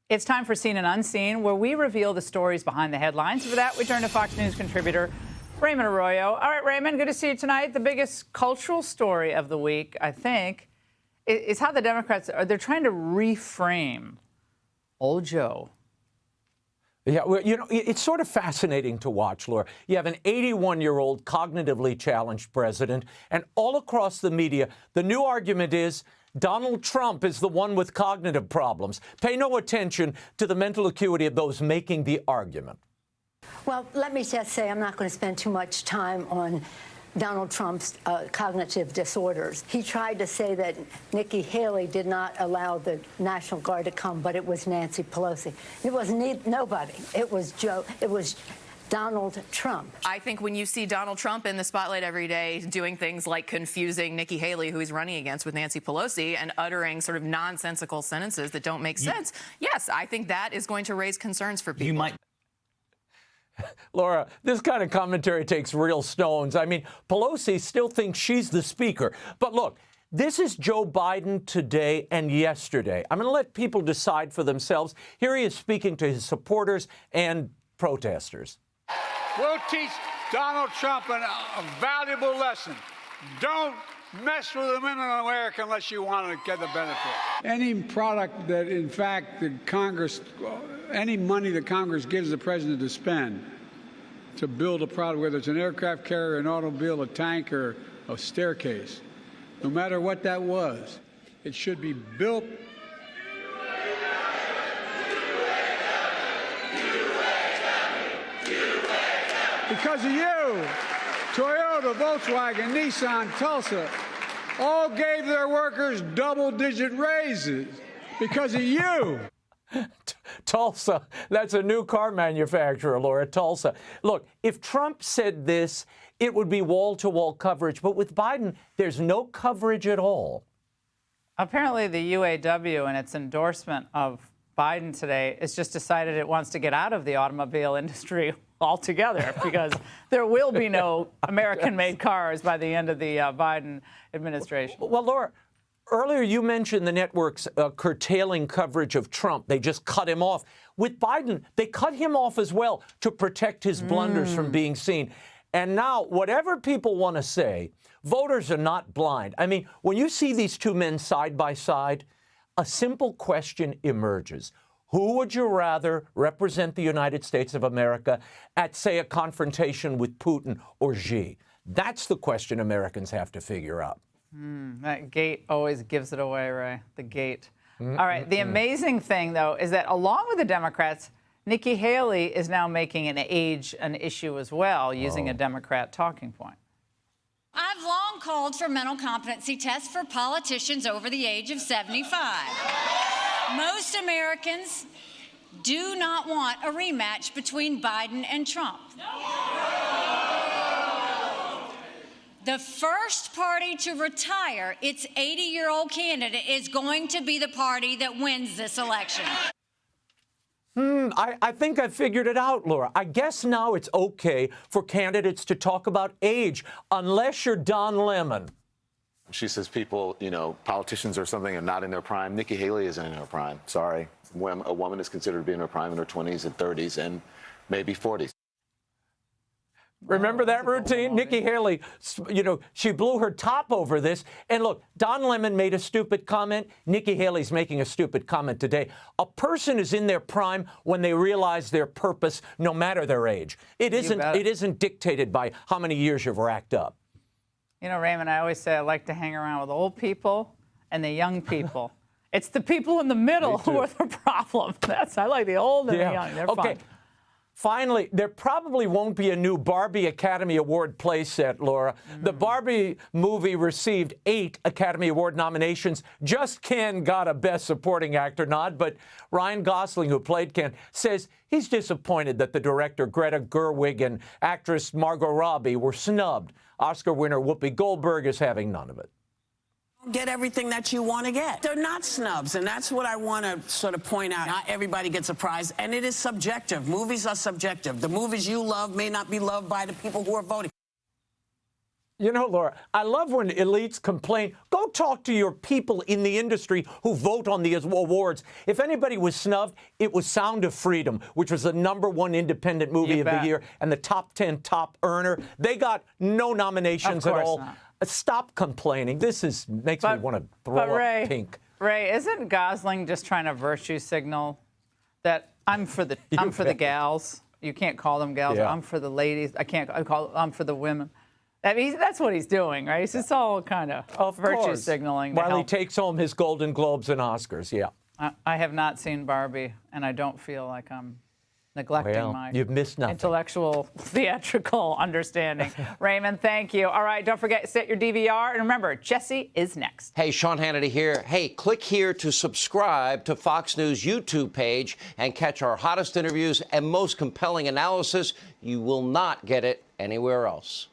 It's time for Seen and Unseen, where we reveal the stories behind the headlines. For that, we turn to Fox News contributor Raymond Arroyo. All right, Raymond, good to see you tonight. The biggest cultural story of the week, I think, is how the Democrats they're trying to reframe old Joe. Yeah, well, you know, it's sort of fascinating to watch, Laura. You have an 81-year-old cognitively challenged president, and all across the media, the new argument is Donald Trump is the one with cognitive problems. Pay no attention to the mental acuity of those making the argument. Well, let me just say I'm not going to spend too much time on Donald Trump's cognitive disorders. He tried to say that Nikki Haley did not allow the National Guard to come, but it was Nancy Pelosi. It was nobody. It was Joe. It was Donald Trump. I think when you see Donald Trump in the spotlight every day doing things like confusing Nikki Haley, who he's running against, with Nancy Pelosi, and uttering sort of nonsensical sentences that don't make sense, yes, I think that is going to raise concerns for people. Laura, this kind of commentary takes real stones. I mean, Pelosi still thinks she's the speaker. But look, this is Joe Biden today and yesterday. I'm going to let people decide for themselves. Here he is speaking to his supporters and protesters. We'll teach Donald Trump a valuable lesson. Don't mess with the women in America unless you want to get the benefit. Any product that, in fact, any money that Congress gives the president to spend to build a product, whether it's an aircraft carrier, an automobile, a tank, or a staircase, no matter what that was, it should be built. Because of you, Toyota, Volkswagen, Nissan, Tulsa, all gave their workers double-digit raises because of you. Tulsa, that's a new car manufacturer, Laura, Tulsa. Look, if Trump said this, it would be wall-to-wall coverage. But with Biden, there's no coverage at all. Apparently, the UAW, in its endorsement of Biden today, has just decided it wants to get out of the automobile industry altogether, because there will be no American-made cars by the end of the Biden administration. Well, Laura, earlier you mentioned the networks curtailing coverage of Trump. They just cut him off. With Biden, they cut him off as well to protect his blunders from being seen. And now, whatever people want to say, voters are not blind. I mean, when you see these two men side by side, a simple question emerges. Who would you rather represent the United States of America at, say, a confrontation with Putin or Xi? That's the question Americans have to figure out. That gate always gives it away, Ray, the gate. All right, the amazing thing, though, is that along with the Democrats, Nikki Haley is now making age an issue as well, using a Democrat talking point. I've long called for mental competency tests for politicians over the age of 75. Most Americans do not want a rematch between Biden and Trump. The first party to retire its 80-year-old candidate is going to be the party that wins this election. I think I figured it out, Laura. I guess now it's okay for candidates to talk about age, unless you're Don Lemon. She says people, you know, politicians or something are not in their prime. Nikki Haley isn't in her prime. Sorry. When a woman is considered to be in her prime in her 20s and 30s and maybe 40s. Remember that routine? Nikki Haley, you know, she blew her top over this. And look, Don Lemon made a stupid comment. Nikki Haley's making a stupid comment today. A person is in their prime when they realize their purpose, no matter their age. It isn't dictated by how many years you've racked up. You know, Raymond, I always say I like to hang around with old people and the young people. It's the people in the middle who are the problem. I like the old and the young. They're fun. Finally, there probably won't be a new Barbie Academy Award playset, Laura. The Barbie movie received 8 Academy Award nominations. Just Ken got a Best Supporting Actor nod, but Ryan Gosling, who played Ken, says he's disappointed that the director Greta Gerwig and actress Margot Robbie were snubbed. Oscar winner Whoopi Goldberg is having none of it. Get everything that you want to get. They're not snubs, and that's what I want to sort of point out. Not everybody gets a prize, and it is subjective. Movies are subjective. The movies you love may not be loved by the people who are voting. You know, Laura, I love when elites complain. Go talk to your people in the industry who vote on the awards. If anybody was snubbed, it was Sound of Freedom, which was the #1 independent movie of the year and the top 10 top earner. They got no nominations at all. Not. Stop complaining. This makes me want to throw up pink. Ray, isn't Gosling just trying to virtue signal that I'm for the gals? You can't call them gals. Yeah. I'm for the ladies. I'm for the women. I mean, that's what he's doing, right? It's just all kind of virtue signaling. While he takes home his Golden Globes and Oscars, yeah. I have not seen Barbie, and I don't feel like I'm neglecting my you've missed nothing. intellectual, theatrical understanding. Raymond, thank you. All right, don't forget to set your DVR. And remember, Jesse is next. Hey, Sean Hannity here. Hey, click here to subscribe to Fox News YouTube page and catch our hottest interviews and most compelling analysis. You will not get it anywhere else.